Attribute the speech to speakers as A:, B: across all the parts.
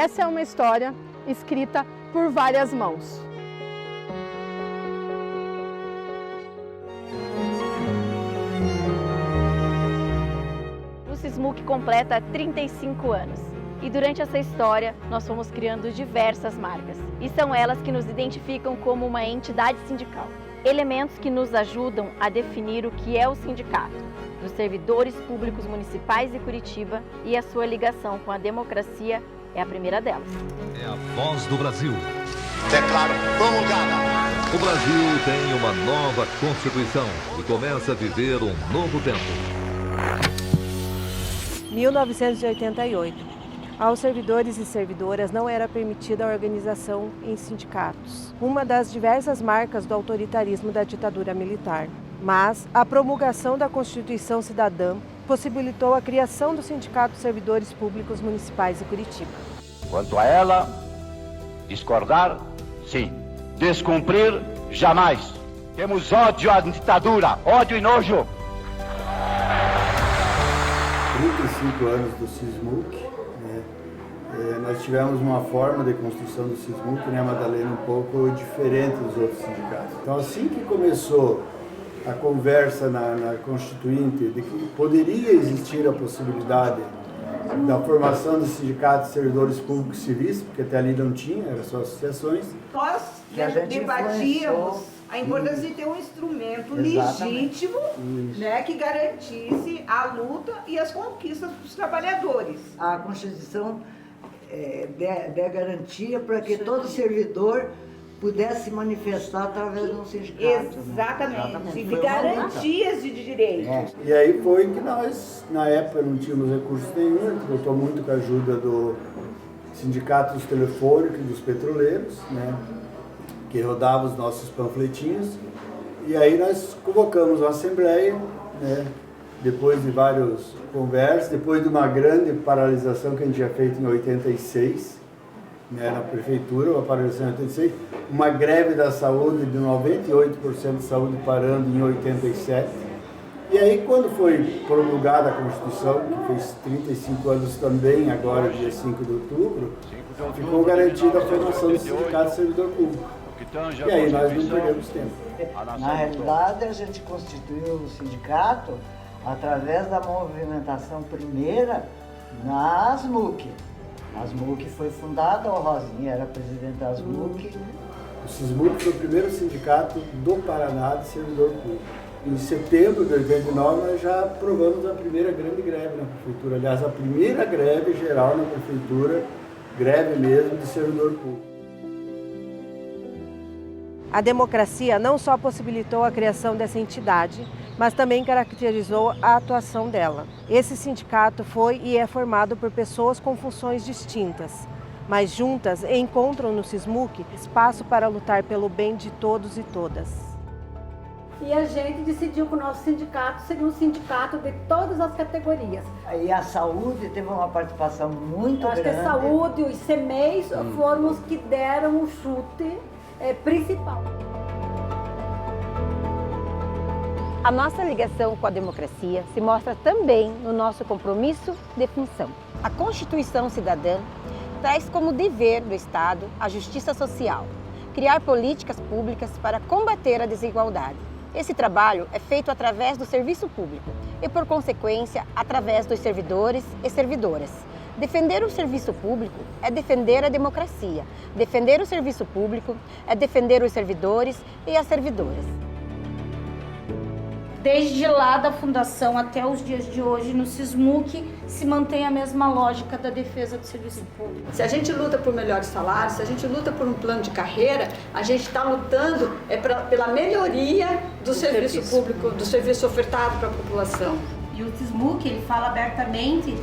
A: Essa é uma história escrita por várias mãos.
B: O SISMUC completa 35 anos. E durante essa história, nós fomos criando diversas marcas. E são elas que nos identificam como uma entidade sindical. Elementos que nos ajudam a definir o que é o sindicato, dos servidores públicos municipais de Curitiba, e a sua ligação com a democracia é a primeira delas.
C: É a voz do Brasil.
D: Declaro promulgada.
C: O Brasil tem uma nova Constituição e começa a viver um novo tempo.
E: 1988. Aos servidores e servidoras não era permitida a organização em sindicatos, uma das diversas marcas do autoritarismo da ditadura militar. Mas a promulgação da Constituição Cidadã possibilitou a criação do Sindicato dos Servidores Públicos Municipais de Curitiba.
D: Quanto a ela, discordar, sim. Descumprir, jamais. Temos ódio à ditadura, ódio e nojo.
F: 35 anos do SISMUC, né? Nós tivemos uma forma de construção do SISMUC, né, Madalena, um pouco diferente dos outros sindicatos. Então, assim que começou a conversa na Constituinte de que poderia existir a possibilidade da formação do Sindicato de Servidores Públicos Civis, porque até ali não tinha, eram só associações.
G: Nós debatíamos a importância de ter um instrumento legítimo, né, que garantisse a luta e as conquistas dos trabalhadores.
H: A Constituição der garantia para que todo servidor pudesse manifestar através de um sindicato.
G: Exatamente, de garantias de direitos.
F: E aí foi que nós, na época, não tínhamos recursos nenhum, a gente contou muito com a ajuda do Sindicato dos Telefônicos e dos Petroleiros, né, que rodava os nossos panfletinhos. E aí nós convocamos uma assembleia, né, depois de várias conversas, depois de uma grande paralisação que a gente tinha feito em 86, né, na prefeitura, uma paralisação em 86, uma greve da saúde de 98% de saúde parando em 87. E aí, quando foi promulgada a Constituição, que fez 35 anos também, agora dia 5 de outubro, ficou garantida a formação do Sindicato de Servidor Público. E aí nós não perdemos tempo.
H: Na realidade, a gente constituiu o sindicato através da movimentação primeira na ASMUC. A ASMUC foi fundada, o Rosinha era presidente da ASMUC.
F: O SISMUC foi o primeiro sindicato do Paraná de servidor público. Em setembro de 89, nós já aprovamos a primeira grande greve na prefeitura. Aliás, a primeira greve geral na prefeitura, greve mesmo de servidor público.
E: A democracia não só possibilitou a criação dessa entidade, mas também caracterizou a atuação dela. Esse sindicato foi e é formado por pessoas com funções distintas, mas juntas encontram no SISMUC espaço para lutar pelo bem de todos e todas.
I: E a gente decidiu que o nosso sindicato seria um sindicato de todas as categorias.
H: E a saúde teve uma participação muito grande.
I: Acho que a saúde e os CMEs foram os que deram o chute principal.
B: A nossa ligação com a democracia se mostra também no nosso compromisso de função. A Constituição Cidadã traz como dever do Estado a justiça social, criar políticas públicas para combater a desigualdade. Esse trabalho é feito através do serviço público e, por consequência, através dos servidores e servidoras. Defender o serviço público é defender a democracia. Defender o serviço público é defender os servidores e as servidoras.
J: Desde lá da fundação até os dias de hoje, no SISMUC, se mantém a mesma lógica da defesa do serviço público.
G: Se a gente luta por melhores salários, se a gente luta por um plano de carreira, a gente está lutando pela melhoria do serviço público, do serviço ofertado para a população.
K: E o SISMUC, ele fala abertamente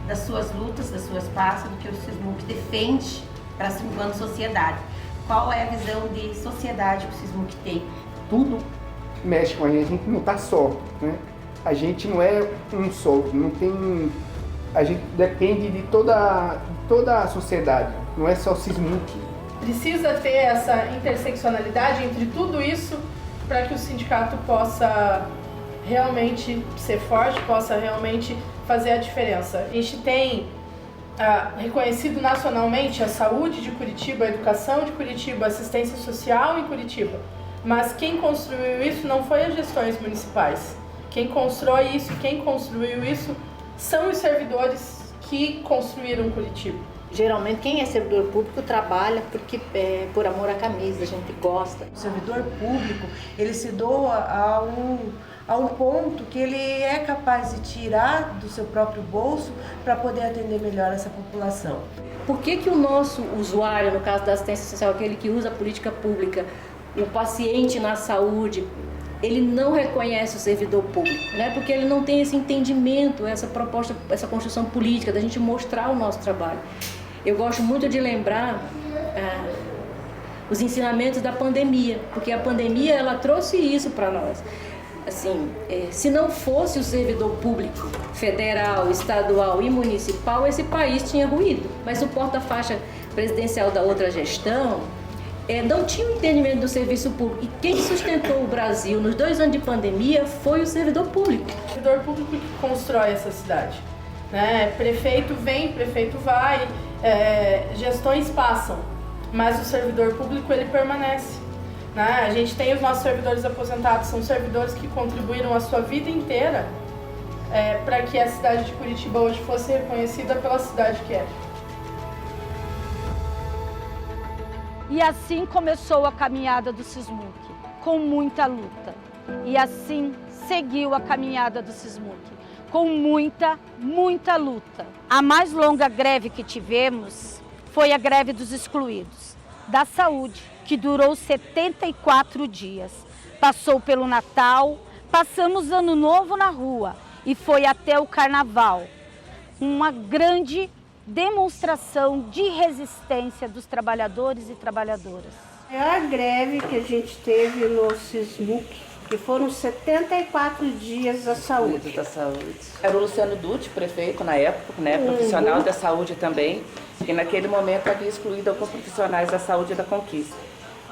K: das suas lutas, das suas passas, do que o SISMUC defende para enquanto sociedade. Qual é a visão de sociedade que o SISMUC tem?
L: Tudo mexe com a gente não está só, né? A gente não é um só, não tem, a gente depende de toda a sociedade, não é só o SISMUC.
M: Precisa ter essa interseccionalidade entre tudo isso para que o sindicato possa realmente ser forte, possa realmente fazer a diferença. A gente tem reconhecido nacionalmente a saúde de Curitiba, a educação de Curitiba, a assistência social em Curitiba. Mas quem construiu isso não foi as gestões municipais. Quem constrói isso, quem construiu isso, são os servidores que construíram Curitiba.
N: Geralmente quem é servidor público trabalha porque por amor à camisa, a gente gosta.
O: O servidor público, ele se doa a um ponto que ele é capaz de tirar do seu próprio bolso para poder atender melhor essa população.
P: Por que o nosso usuário, no caso da assistência social, aquele que usa a política pública, o paciente na saúde, ele não reconhece o servidor público, né? Porque ele não tem esse entendimento, essa proposta, essa construção política, da gente mostrar o nosso trabalho. Eu gosto muito de lembrar os ensinamentos da pandemia, porque a pandemia ela trouxe isso para nós. Assim, se não fosse o servidor público federal, estadual e municipal, esse país tinha ruído. Mas o porta-faixa presidencial da outra gestão não tinha o entendimento do serviço público. E quem sustentou o Brasil nos 2 anos de pandemia foi o servidor público.
M: O servidor público que constrói essa cidade, né? Prefeito vem, prefeito vai, gestões passam, mas o servidor público ele permanece. Né? A gente tem os nossos servidores aposentados, são servidores que contribuíram a sua vida inteira para que a cidade de Curitiba hoje fosse reconhecida pela cidade que é.
B: E assim começou a caminhada do SISMUC, com muita luta. E assim seguiu a caminhada do SISMUC, com muita, muita luta. A mais longa greve que tivemos foi a greve dos excluídos, da saúde, que durou 74 dias. Passou pelo Natal, passamos Ano Novo na rua e foi até o Carnaval. Uma grande demonstração de resistência dos trabalhadores e trabalhadoras.
I: A maior greve que a gente teve no SISMUC, que foram 74 dias da saúde.
Q: Era o Luciano Dutti, prefeito na época, né, profissional da saúde também, e naquele momento havia excluído alguns profissionais da saúde e da conquista.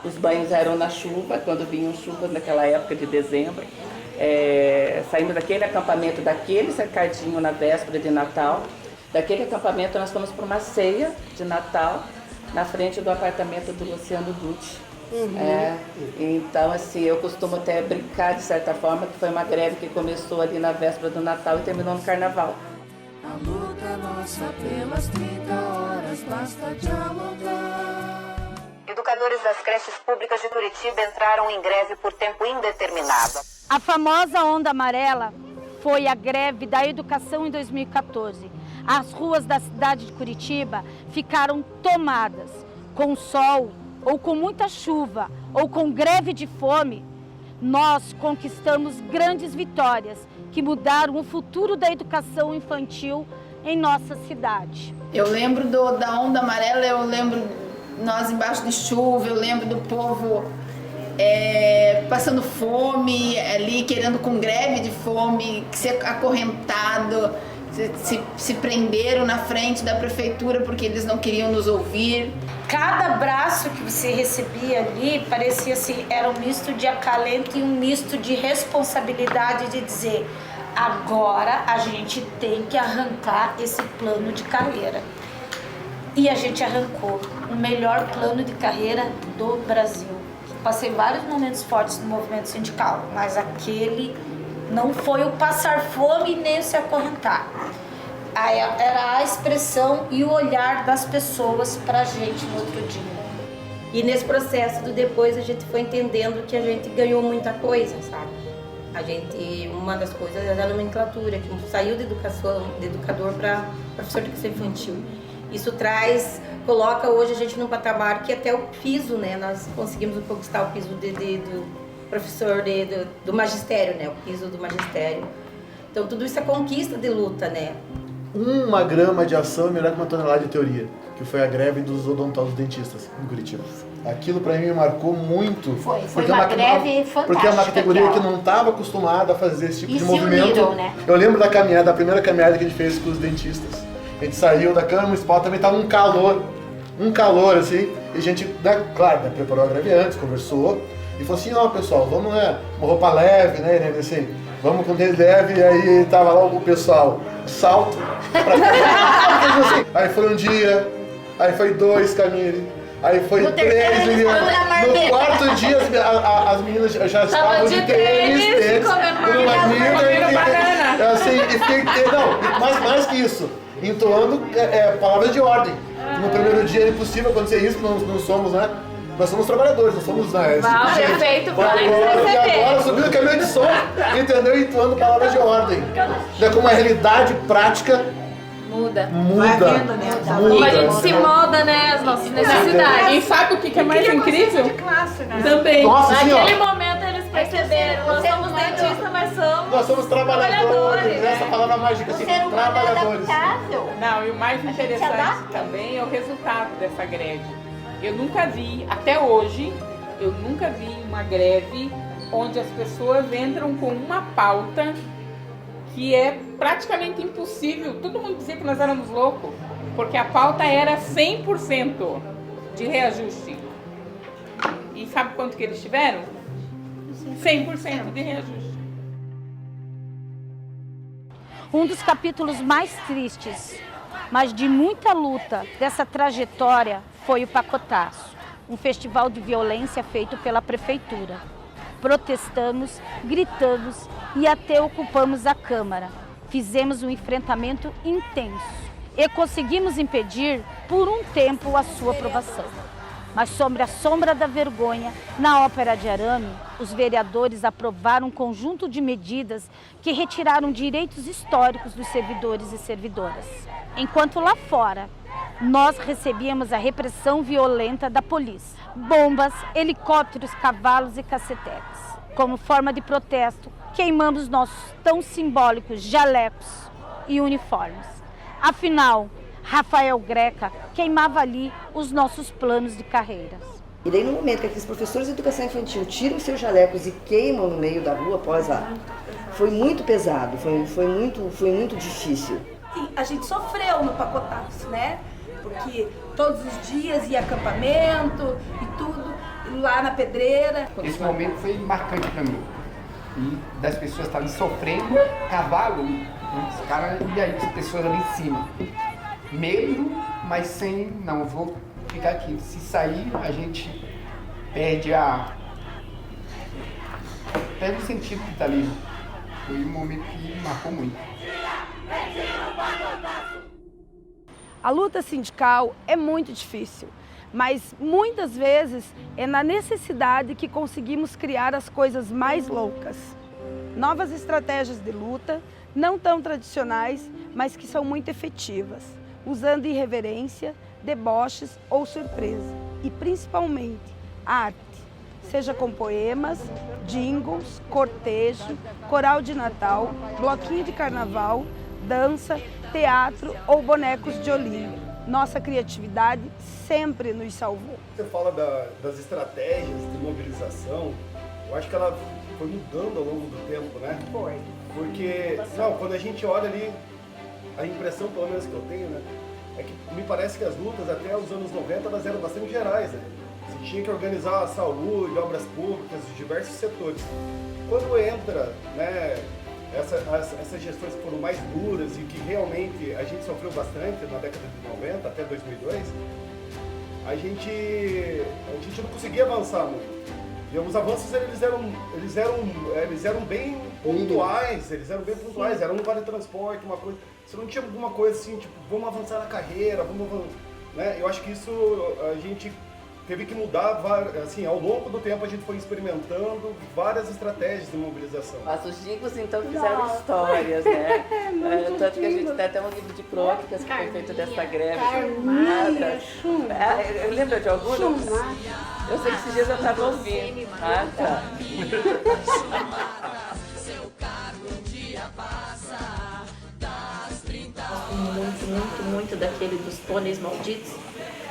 Q: Os banhos eram na chuva, quando vinham chuvas naquela época de dezembro. Saímos daquele acampamento, daquele cercadinho na véspera de Natal. Daquele acampamento nós fomos para uma ceia de Natal na frente do apartamento do Luciano Dutti. Então, assim, eu costumo até brincar de certa forma que foi uma greve que começou ali na véspera do Natal e terminou no Carnaval.
R: A luta é nossa pelas 30 horas, basta dialogar.
S: Educadores das creches públicas de Curitiba entraram em greve por tempo indeterminado.
B: A famosa Onda Amarela foi a greve da educação em 2014. As ruas da cidade de Curitiba ficaram tomadas com sol, ou com muita chuva, ou com greve de fome. Nós conquistamos grandes vitórias que mudaram o futuro da educação infantil em nossa cidade.
T: Eu lembro da Onda Amarela, eu lembro nós embaixo de chuva, eu lembro do povo passando fome ali, querendo com greve de fome, ser acorrentado. Se prenderam na frente da prefeitura porque eles não queriam nos ouvir.
J: Cada abraço que você recebia ali parecia assim, era um misto de acalento e um misto de responsabilidade de dizer: agora a gente tem que arrancar esse plano de carreira. E a gente arrancou o melhor plano de carreira do Brasil. Passei vários momentos fortes no movimento sindical, mas aquele não foi o passar fome nem o se acorrentar. Era a expressão e o olhar das pessoas pra gente no outro dia.
K: E nesse processo do depois a gente foi entendendo que a gente ganhou muita coisa, sabe? Uma das coisas é a nomenclatura, que saiu de educador para professor de educação infantil. Isso coloca hoje a gente num patamar que até o piso, né? Nós conseguimos conquistar o piso do professor do magistério, né? O piso do magistério. Então tudo isso é conquista de luta, né?
U: 1 grama de ação é melhor que 1 tonelada de teoria, que foi a greve dos odontólogos dentistas em Curitiba. Aquilo para mim me marcou muito.
N: Foi uma greve fantástica.
U: Porque é uma categoria que não estava acostumada a fazer esse tipo de movimento.
N: Uniram, né?
U: Eu lembro da caminhada, a primeira caminhada que a gente fez com os dentistas. A gente saiu da Câmara Municipal, também estava um calor assim, e a gente, claro, preparou a greve antes, conversou, e falou assim: ó, pessoal, vamos, né, uma roupa leve, né, assim, vamos com tênis leve. E aí tava lá o pessoal salto. Aí foi um dia, aí foi 2, Camille. Aí foi 3, Liliana. No quarto dia, as meninas já estavam de tênis, comendo banana. Assim, e fiquei, não, mais que isso, entoando palavras de ordem. No primeiro dia era impossível acontecer isso, não somos, né? Nós somos trabalhadores, nós somos, né?
J: Perfeito,
U: E agora subindo o caminhão de som, entendeu? Entoando palavras de ordem. É como a realidade prática
J: muda.
U: Muda.
J: A gente se molda, né, as nossas necessidades.
M: E sabe o que é mais incrível?
G: De classe, né?
M: Também.
U: Nossa,
J: Naquele momento eles perceberam, nós somos dentistas, mas
U: nós somos trabalhadores. Essa palavra mágica, assim, trabalhadores.
A: Não, e o mais interessante também é o resultado dessa greve. Eu nunca vi, até hoje, uma greve onde as pessoas entram com uma pauta que é praticamente impossível. Todo mundo dizia que nós éramos loucos, porque a pauta era 100% de reajuste. E sabe quanto que eles tiveram? 100% de reajuste.
B: Um dos capítulos mais tristes, mas de muita luta dessa trajetória, foi o Pacotaço, um festival de violência feito pela prefeitura. Protestamos, gritamos e até ocupamos a Câmara. Fizemos um enfrentamento intenso e conseguimos impedir por um tempo a sua aprovação. Mas sob a sombra da vergonha, na Ópera de Arame, os vereadores aprovaram um conjunto de medidas que retiraram direitos históricos dos servidores e servidoras. Enquanto lá fora, nós recebíamos a repressão violenta da polícia. Bombas, helicópteros, cavalos e cacetetes. Como forma de protesto, queimamos nossos tão simbólicos jalecos e uniformes. Afinal, Rafael Greca queimava ali os nossos planos de carreiras.
V: E daí no momento que aqueles professores de educação infantil tiram os seus jalecos e queimam no meio da rua após foi muito pesado, foi muito difícil.
W: Sim, a gente sofreu no Pacotaço, né? Porque todos os dias ia acampamento e tudo, lá na pedreira.
L: Esse momento foi marcante para mim. E das pessoas estarem sofrendo, cavalo, os caras, e aí as pessoas ali em cima. Medo, mas sem, não, vou ficar aqui. Se sair, a gente perde o sentido que tá ali. Foi um momento que marcou muito.
E: A luta sindical é muito difícil, mas muitas vezes é na necessidade que conseguimos criar as coisas mais loucas. Novas estratégias de luta, não tão tradicionais, mas que são muito efetivas, usando irreverência, deboches ou surpresa. E principalmente arte, seja com poemas, jingles, cortejo, coral de Natal, bloquinho de carnaval, dança, teatro ou bonecos de Olinda. Nossa criatividade sempre nos salvou.
U: Você fala das estratégias de mobilização, eu acho que ela foi mudando ao longo do tempo, né?
W: Foi.
U: Porque, quando a gente olha ali, a impressão, pelo menos que eu tenho, né? É que me parece que as lutas até os anos 90 elas eram bastante gerais, né? Você tinha que organizar a saúde, obras públicas, diversos setores. Quando entra, né, essas gestões que foram mais duras e que realmente a gente sofreu bastante na década de 90 até 2002, a gente não conseguia avançar muito. E os avanços eles eram bem pontuais, era um vale transporte, uma coisa. Você não tinha alguma coisa assim, tipo, vamos avançar na carreira, né? Eu acho que isso a gente teve que mudar, assim, ao longo do tempo a gente foi experimentando várias estratégias de mobilização.
Q: Mas os jingles então fizeram histórias, né? Tanto que a gente tem até um livro de crônicas que foi feito dessa greve. Eu lembro de algum? Eu sei que esses dias eu estava ouvindo.
K: Muito daquele dos pôneis malditos,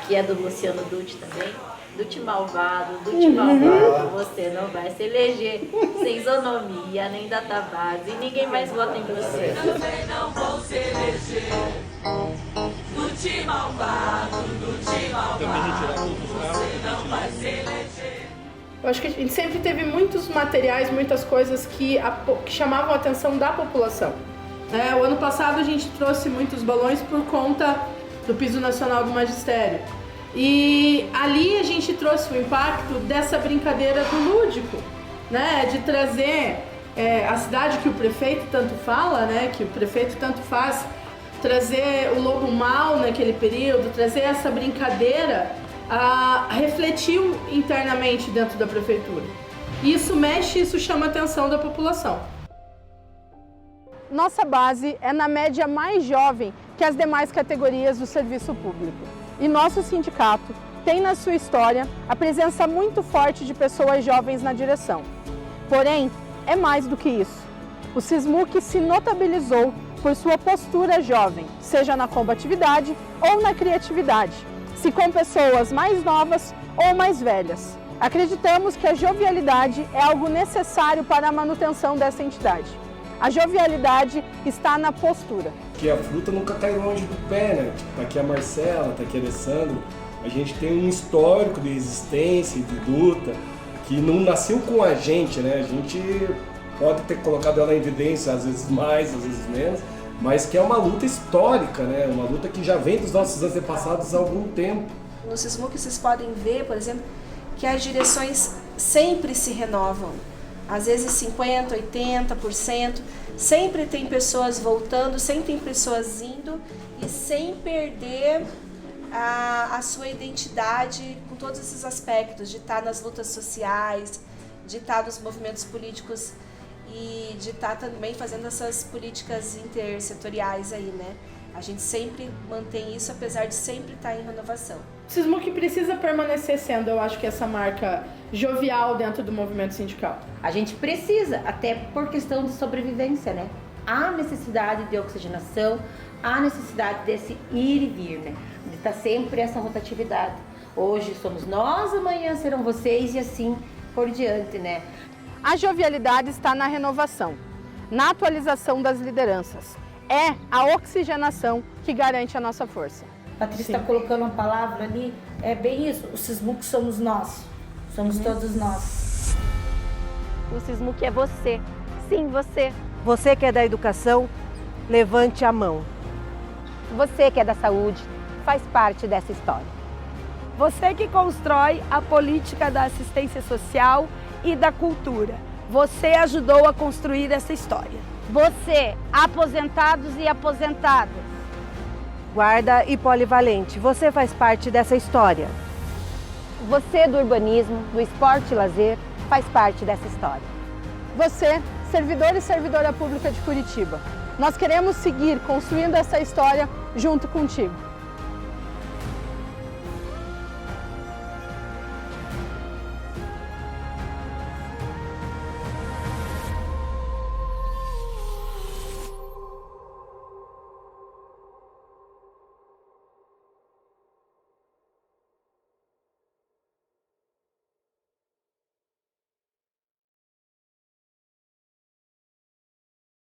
K: que é do Luciano Dutti também. Dutti malvado, você não vai se eleger sem isonomia nem database e ninguém mais vota em você.
R: Também não vão se eleger. Dutti malvado, você não vai se eleger.
M: Eu acho que a gente sempre teve muitos materiais, muitas coisas que chamavam a atenção da população. O ano passado a gente trouxe muitos balões por conta do Piso Nacional do Magistério. E ali a gente trouxe o impacto dessa brincadeira do lúdico, né? De trazer a cidade que o prefeito tanto fala, né? Que o prefeito tanto faz, trazer o lobo mau naquele período, trazer essa brincadeira, refletiu internamente dentro da prefeitura. Isso mexe, isso chama a atenção da população. Nossa base é na média mais jovem que as demais categorias do serviço público. E nosso sindicato tem na sua história a presença muito forte de pessoas jovens na direção. Porém, é mais do que isso. O SISMUC se notabilizou por sua postura jovem, seja na combatividade ou na criatividade, se com pessoas mais novas ou mais velhas. Acreditamos que a jovialidade é algo necessário para a manutenção dessa entidade. A jovialidade está na postura.
C: Que a fruta nunca cai longe do pé, né? Tá aqui a Marcela, tá aqui a Alessandro. A gente tem um histórico de resistência e de luta que não nasceu com a gente, né? A gente pode ter colocado ela em evidência, às vezes mais, às vezes menos, mas que é uma luta histórica, né? Uma luta que já vem dos nossos antepassados há algum tempo.
D: No SISMUC vocês podem ver, por exemplo, que as direções sempre se renovam. Às vezes 50%, 80%, sempre tem pessoas voltando, sempre tem pessoas indo e sem perder a sua identidade com todos esses aspectos, de estar nas lutas sociais, de estar nos movimentos políticos e de estar também fazendo essas políticas intersetoriais aí, né? A gente sempre mantém isso, apesar de sempre estar em renovação.
M: O SISMUC precisa permanecer sendo, eu acho que essa marca jovial dentro do movimento sindical.
B: A gente precisa, até por questão de sobrevivência, né? Há necessidade de oxigenação, há necessidade desse ir e vir, né? De estar sempre essa rotatividade. Hoje somos nós, amanhã serão vocês e assim por diante, né?
M: A jovialidade está na renovação, na atualização das lideranças. É a oxigenação que garante a nossa força.
J: Patrícia está colocando uma palavra ali, é bem isso, o SISMUC somos nós, somos todos nós.
B: O SISMUC é você, sim, você.
E: Você que é da educação, levante a mão.
B: Você que é da saúde, faz parte dessa história.
W: Você que constrói a política da assistência social e da cultura. Você ajudou a construir essa história.
B: Você, aposentados e aposentadas.
E: Guarda e polivalente, você faz parte dessa história.
B: Você do urbanismo, do esporte e lazer, faz parte dessa história.
M: Você, servidor e servidora pública de Curitiba, nós queremos seguir construindo essa história junto contigo.